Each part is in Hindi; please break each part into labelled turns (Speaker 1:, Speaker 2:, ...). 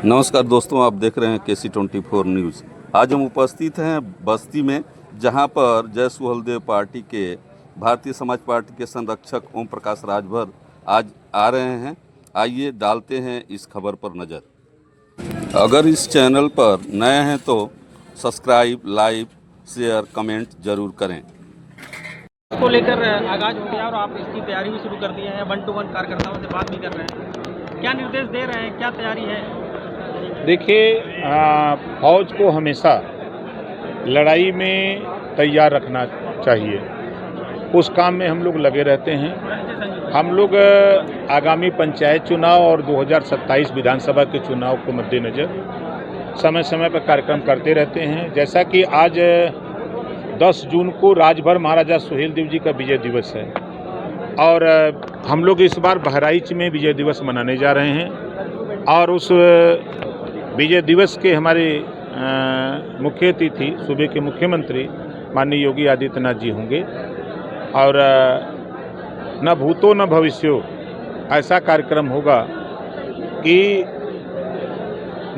Speaker 1: नमस्कार दोस्तों, आप देख रहे हैं KC24 न्यूज़। आज हम उपस्थित हैं बस्ती में, जहां पर जय सुहलदेव पार्टी के भारतीय समाज पार्टी के संरक्षक ओम प्रकाश राजभर आज आ रहे हैं। आइए डालते हैं इस खबर पर नज़र। अगर इस चैनल पर नए हैं तो सब्सक्राइब, लाइक, शेयर, कमेंट जरूर करें।
Speaker 2: को लेकर आगाज हो गया और आप इसकी तैयारी भी शुरू कर दी है। 1-to-1 कार्यकर्ताओं से बात भी कर रहे हैं। क्या निर्देश दे रहे हैं, क्या तैयारी है?
Speaker 3: देखिए, फौज को हमेशा लड़ाई में तैयार रखना चाहिए। उस काम में हम लोग लगे रहते हैं। हम लोग आगामी पंचायत चुनाव और 2027 विधानसभा के चुनाव को मद्देनज़र समय समय पर कार्यक्रम करते रहते हैं। जैसा कि आज 10 जून को राजभर महाराजा सुहेलदेव जी का विजय दिवस है और हम लोग इस बार बहराइच में विजय दिवस मनाने जा रहे हैं और उस विजय दिवस के हमारे मुख्य अतिथि सूबे के मुख्यमंत्री माननीय योगी आदित्यनाथ जी होंगे और न भूतो न भविष्यो ऐसा कार्यक्रम होगा कि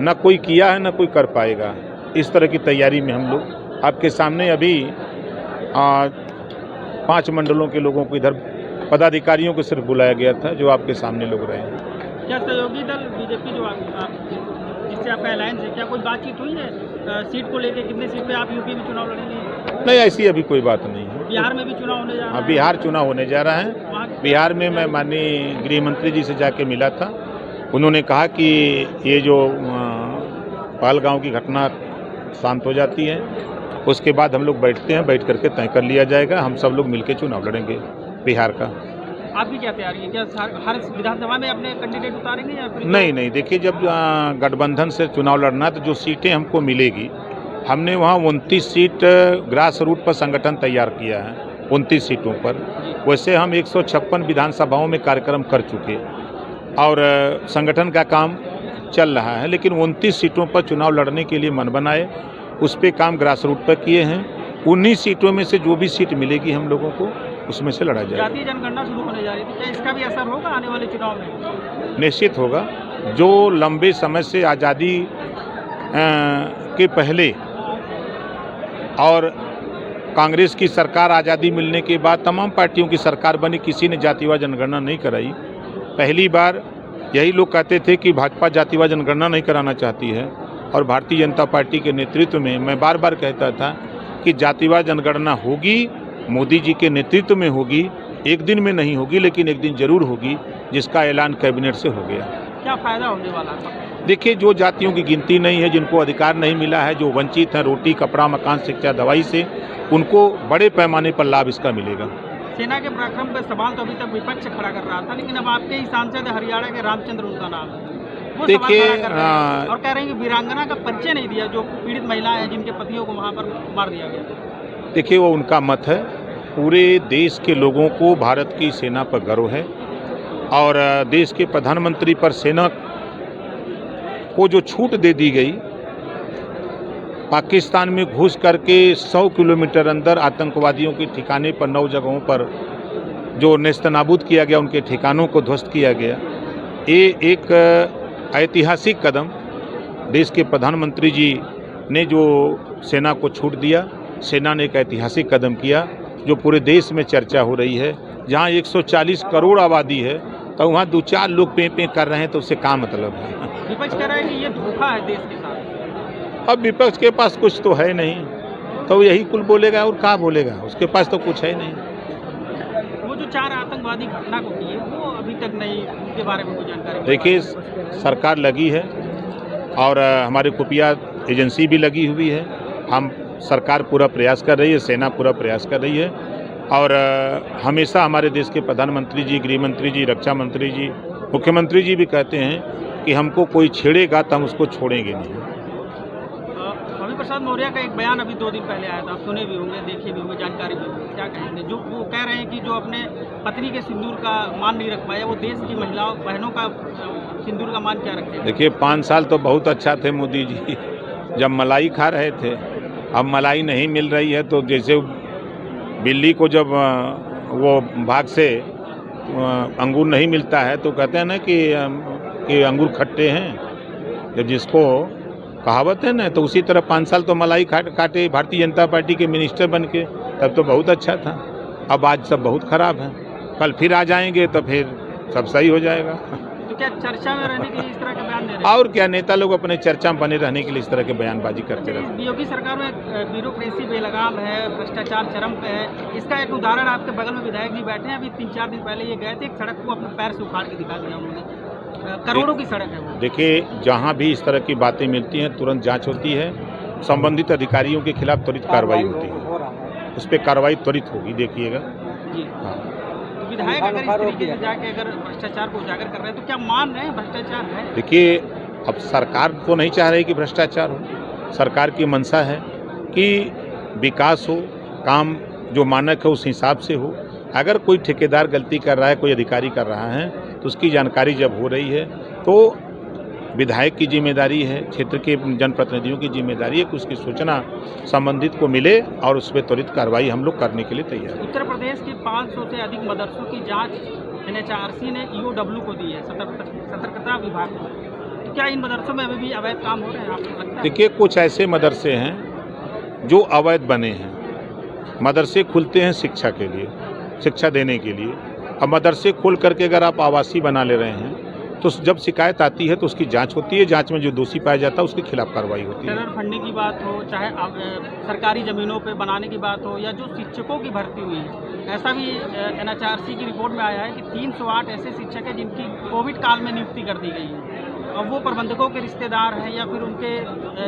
Speaker 3: न कोई किया है न कोई कर पाएगा। इस तरह की तैयारी में हम लोग आपके सामने अभी 5 मंडलों के लोगों को इधर पदाधिकारियों को सिर्फ बुलाया गया था जो आपके सामने लोग रहे हैं।
Speaker 2: क्या सहयोगी दल बीजेपी जो जिससे आपका अलायंस है, क्या कोई बातचीत हुई है सीट को लेकर? कितने सीट पे आप यूपी में चुनाव लड़ेंगे?
Speaker 3: नहीं, ऐसी अभी कोई बात नहीं है।
Speaker 2: बिहार में भी चुनाव होने जा रहा है?
Speaker 3: बिहार चुनाव होने जा रहा है। बिहार में मैं माननीय गृह मंत्री जी से जाके मिला था। उन्होंने कहा कि ये जो पहलगांव की घटना शांत हो जाती है, उसके बाद हम लोग बैठते हैं, बैठ करके तय कर लिया जाएगा। हम सब लोग मिलकर चुनाव लड़ेंगे बिहार का।
Speaker 2: आपकी क्या तैयारी है? क्या हर विधानसभा में अपने कैंडिडेट उतारेंगे या फिर?
Speaker 3: नहीं, देखिए, जब गठबंधन से चुनाव लड़ना तो जो सीटें हमको मिलेगी, हमने वहाँ 29 सीट ग्रास रूट पर संगठन तैयार किया है। 29 सीटों पर वैसे हम 156 विधानसभाओं में कार्यक्रम कर चुके और संगठन का काम चल रहा है, लेकिन 29 सीटों पर चुनाव लड़ने के लिए मन बनाए, उस पर काम ग्रास रूट पर किए हैं। 19 सीटों में से जो भी सीट मिलेगी हम लोगों को उसमें से लड़ा जाएगा।
Speaker 2: जातीय जनगणना शुरू होने जा रही थी, क्या इसका भी असर होगा आने वाले चुनाव में?
Speaker 3: निश्चित होगा। जो लंबे समय से आज़ादी के पहले और कांग्रेस की सरकार आज़ादी मिलने के बाद तमाम पार्टियों की सरकार बनी, किसी ने जातिवार जनगणना नहीं कराई। पहली बार यही लोग कहते थे कि भाजपा जातिवार जनगणना नहीं कराना चाहती है और भारतीय जनता पार्टी के नेतृत्व में मैं बार बार कहता था कि जातिवार जनगणना होगी, मोदी जी के नेतृत्व में होगी। एक दिन में नहीं होगी, लेकिन एक दिन जरूर होगी, जिसका ऐलान कैबिनेट से हो गया।
Speaker 2: क्या फायदा होने वाला है?
Speaker 3: देखिए, जो जातियों की गिनती नहीं है, जिनको अधिकार नहीं मिला है, जो वंचित हैं रोटी, कपड़ा, मकान, शिक्षा, दवाई से, उनको बड़े पैमाने पर लाभ इसका मिलेगा।
Speaker 2: सेना के पराक्रम पर सवाल तो अभी तक विपक्ष खड़ा कर रहा था, लेकिन अब आपके ही सांसद हरियाणा के रामचंद्र उनका नाम है, वो
Speaker 3: देखिए,
Speaker 2: सवाल खड़ा कर रहे हैं और कह रहे हैं कि वीरांगना का परिचय नहीं दिया, जो पीड़ित महिलाएं हैं जिनके पतियों को वहाँ पर मार दिया गया।
Speaker 3: देखिए, वो उनका मत है। पूरे देश के लोगों को भारत की सेना पर गर्व है और देश के प्रधानमंत्री पर सेना को जो छूट दे दी गई, पाकिस्तान में घुस करके 100 किलोमीटर अंदर आतंकवादियों के ठिकाने पर 9 जगहों पर जो नेस्तनाबूद किया गया, उनके ठिकानों को ध्वस्त किया गया। ये एक ऐतिहासिक कदम देश के प्रधानमंत्री जी ने जो सेना को छूट दिया, सेना ने एक ऐतिहासिक कदम किया जो पूरे देश में चर्चा हो रही है। जहाँ 140 करोड़ आबादी है तो वहाँ 2-4 लोग पे कर रहे हैं, तो उससे क्या मतलब है?
Speaker 2: विपक्ष कह रहा है कि ये धोखा है देश के साथ।
Speaker 3: अब विपक्ष के पास कुछ तो है नहीं, तो यही कुल बोलेगा और क्या बोलेगा? उसके पास तो कुछ है नहीं।
Speaker 2: वो जो 4 आतंकवादी घटना को किए, वो अभी तक नहीं, उनके बारे में कोई जानकारी?
Speaker 3: देखिए, सरकार लगी है और हमारी खुफिया एजेंसी भी लगी हुई है। हम सरकार पूरा प्रयास कर रही है, सेना पूरा प्रयास कर रही है और हमेशा हमारे देश के प्रधानमंत्री जी, गृह मंत्री जी, रक्षा मंत्री जी, मुख्यमंत्री जी भी कहते हैं कि हमको कोई छेड़ेगा तो हम उसको छोड़ेंगे नहीं।
Speaker 2: स्वामी प्रसाद मौर्य का एक बयान अभी 2 दिन पहले आया था, आप सुने भी होंगे, देखे भी होंगे, जानकारी भी होंगे। क्या कहेंगे? जो वो कह रहे हैं कि जो अपने पत्नी के सिंदूर का मान नहीं रख पाया, वो देश की महिलाओं बहनों का सिंदूर का मान क्या रखें?
Speaker 3: देखिए, 5 साल तो बहुत अच्छा थे मोदी जी, जब मलाई खा रहे थे। अब मलाई नहीं मिल रही है तो जैसे बिल्ली को जब वो भाग से अंगूर नहीं मिलता है तो कहते हैं ना कि अंगूर खट्टे हैं, जब जिसको कहावत है ना, तो उसी तरह 5 साल तो मलाई काटे भारतीय जनता पार्टी के मिनिस्टर बन के, तब तो बहुत अच्छा था। अब आज सब बहुत खराब है, कल फिर आ जाएंगे तो फिर सब सही हो जाएगा।
Speaker 2: तो क्या चर्चा में रहने के लिए इस तरह के बयान दे रहे हैं?
Speaker 3: और क्या, नेता लोग अपने चर्चा में बने रहने के लिए इस तरह के बयानबाजी करते रहते हैं।
Speaker 2: योगी सरकार में ब्यूरोक्रेसी बेलगाम है, भ्रष्टाचार चरम पे है। इसका एक उदाहरण आपके बगल में विधायक जी बैठे हैं, अभी 3-4 दिन पहले ये गए थे, एक सड़क को अपने पैर से उखाड़ के दिखा दिया उन्होंने। करोड़ों की सड़क है वो।
Speaker 3: देखिए, जहाँ भी इस तरह की बातें मिलती हैं तुरंत जांच होती है, संबंधित अधिकारियों के खिलाफ त्वरित कार्रवाई होती है, उस पर कार्रवाई त्वरित होगी, देखिएगा।
Speaker 2: जी।
Speaker 3: हाँ,
Speaker 2: तो विधायक अगर इस तरीके से जाके अगर भ्रष्टाचार को उजागर कर रहे हैं तो क्या मान रहे हैं भ्रष्टाचार है?
Speaker 3: देखिए, अब सरकार तो नहीं चाह रही कि भ्रष्टाचार हो। सरकार की मंशा है कि विकास हो, काम जो मानक है उस हिसाब से हो। अगर कोई ठेकेदार गलती कर रहा है, कोई अधिकारी कर रहा है, तो उसकी जानकारी जब हो रही है तो विधायक की जिम्मेदारी है, क्षेत्र के जनप्रतिनिधियों की जिम्मेदारी है कि उसकी सूचना संबंधित को मिले और उस पर त्वरित कार्रवाई हम लोग करने के लिए तैयार हैं।
Speaker 2: उत्तर प्रदेश के 500 से अधिक मदरसों की जांच NHRC ने EOW को दी है, सतर्कता विभाग को। तो क्या इन मदरसों में अभी भी अवैध काम हो रहे हैं, आपको लगता है?
Speaker 3: देखिए, कुछ ऐसे मदरसे हैं जो अवैध बने हैं। मदरसे खुलते हैं शिक्षा के लिए, शिक्षा देने के लिए। अब मदरसे खोल करके अगर आप आवासीय बना ले रहे हैं तो जब शिकायत आती है तो उसकी जांच होती है, जांच में जो दोषी पाया जाता है उसके खिलाफ कार्रवाई होती है।
Speaker 2: टेरर फंडिंग की बात हो, चाहे सरकारी ज़मीनों पे बनाने की बात हो, या जो शिक्षकों की भर्ती हुई है, ऐसा भी NHRC की रिपोर्ट में आया है कि 308 ऐसे शिक्षक हैं जिनकी कोविड काल में नियुक्ति कर दी गई है और वो प्रबंधकों के रिश्तेदार हैं या फिर उनके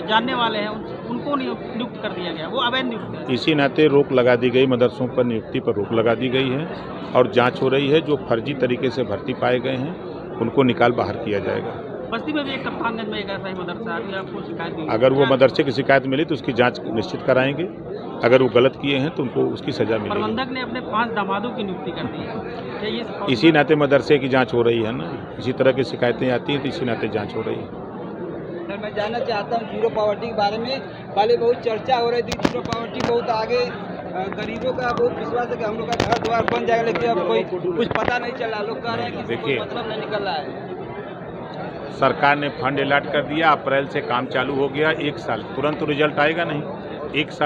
Speaker 2: जानने वाले हैं, उनको नियुक्त कर दिया गया, वो अवैध नियुक्त है।
Speaker 3: इसी नाते रोक लगा दी गई, मदरसों पर नियुक्ति पर रोक लगा दी गई है और जांच हो रही है। जो फर्जी तरीके से भर्ती पाए गए हैं उनको निकाल बाहर किया जाएगा।
Speaker 2: बस्ती में भी एक कप्तानगंज में एक ऐसा ही मदरसा है, आपको शिकायत दी?
Speaker 3: अगर वो मदरसे की शिकायत मिली तो उसकी जांच निश्चित कराएंगे। अगर वो गलत किए हैं तो उनको उसकी सजा मिलेगी।
Speaker 2: प्रबंधक ने अपने 5 दामादों की नियुक्ति कर दी है, क्या ये
Speaker 3: इसी नाते मदरसे की जांच हो रही है ना, इसी तरह की शिकायतें आती हैं तो इसी नाते जांच हो रही है।
Speaker 4: सर, मैं जानना चाहता हूँ जीरो पॉवर्टी के बारे में। पहले बहुत चर्चा हो रही थी, जीरो पॉवर्टी बहुत आगे, गरीबों का बहुत विश्वास है कि हम लोग का घर द्वार बन जाएगा, लेकिन अब कोई कुछ पता नहीं चला। लोग कह रहे हैं कि कोई मतलब नहीं निकल रहा है।
Speaker 3: सरकार ने फंड अलॉट कर दिया, अप्रैल से काम चालू हो गया। 1 साल तुरंत तो रिजल्ट आएगा नहीं, 1 साल